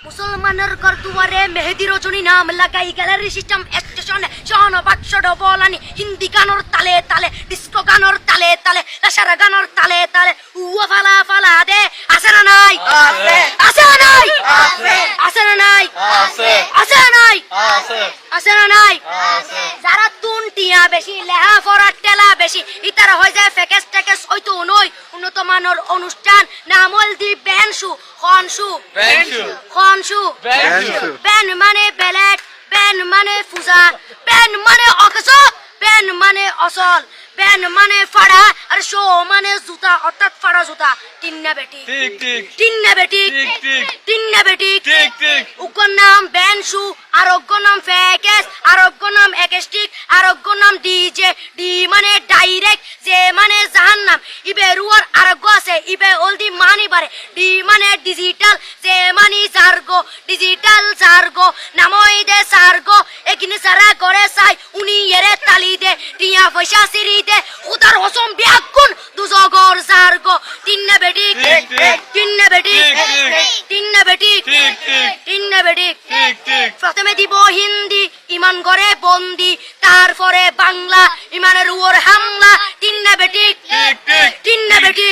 মুসলমানের ঘর দুয়ারে মেহেদি রজনী নাম লাগাই গ্যালারি সিস্টেম স্টেশনে শন বাক্স ডবলানি হিন্দি গানোর তালে তালে ডিস্কো গানোর তালে তালে লাসারা গানোর তালে তালে উয়া ফালা ফালা দে আছে না নাই আছে আছে না নাই আছে আছে না নাই আছে আছে না নাই আছে আছে না নাই আছে যারা তুনটিয়া বেশি লেহা ফরাট টেলা বেশি ইতারা হয়ে যায় ফেকেস টেকেস হয়তো নই উন্নত মানের অনুষ্ঠান নামল দি বেনশু খনশু বেনশু খনশু বেনশু বেন মানে বেলেট বেন মানে ফুজা বেন মানে অকস বেন মানে অসল বেন মানে ফাড়া আর শো মানে জুতা অর্থাৎ ফাড়া জুতা তিন্না বেটি ঠিক ঠিক তিন্না বেটি ঠিক ঠিক তিন্না বেটি ঠিক ঠিক উগর নাম বেনশু আরোগ্য নাম ফেকেস আরোগ্য নাম একেস্টিক আরোগ্য নাম ডিজে ডি মানে ডাইরেক্ট যে মানে জাহান্নাম ইবে রুয়ার আরোগ্য আছে ইবে অলদি মানি বারে ডি মানে ডিজিটাল যে মানি জার্গো ডিজিটাল জার্গো নামই দে সার্গো এখানে সারা করে চাই উনি এরে তালি দে টিয়া পয়সা সিরি দে উদার হসম বিয়াগুন দুজগর জার্গো তিন্না বেটি ঠিক ঠিক তিন্না বেটি ঠিক ঠিক তিন্না বেটি ঠিক ঠিক তিন্না বেটি ঠিক ঠিক প্রথমে দিব হিন্দি ইমান করে বন্দি তারপরে বাংলা ইমানের উপর হামলা তিন্না বেটি ঠিক ঠিক তিন্না বেটি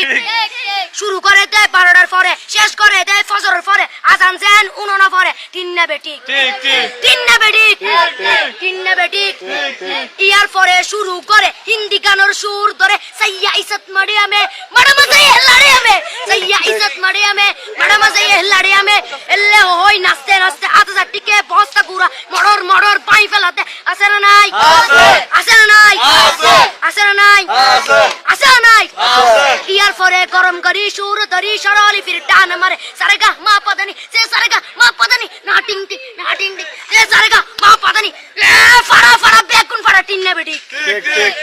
শুরু করে দেয় 12টার পরে শেষ করে দেয় ফজরের পরে আজান যেন উনানা পরে তিন্না বেটি ঠিক ঠিক তিন্না বেটি ঠিক ঠিক তিন্না বেটি ঠিক ঠিক ইয়ার পরে শুরু করে হিন্দি গানের সুর ধরে সাইয়া ইজ্জত মারিয়ামে মাডাম যাই লাড়িয়ামে সাইয়া ইজ্জত মারিয়ামে মাডাম যাই লাড়িয়ামে এলে হই নাচতে নাচতে আতা টিকে বস্তা গুড়া মড়র মড়র পাই ফেলাতে আছে না নাই আছে আছে না নাই আছে আছে না নাই আছে আছে না নাই আছে ইয়ার পরে গরম করি সুর ধরি সরলি ফির টান মারে সারেগা মা পদানি সে সারেগা মা পদানি না টিং টিং সে সারেগা মা পদানি ফাড়া ফাড়া বেগুন ফাড়া টিন্না বেটি ঠিক ঠিক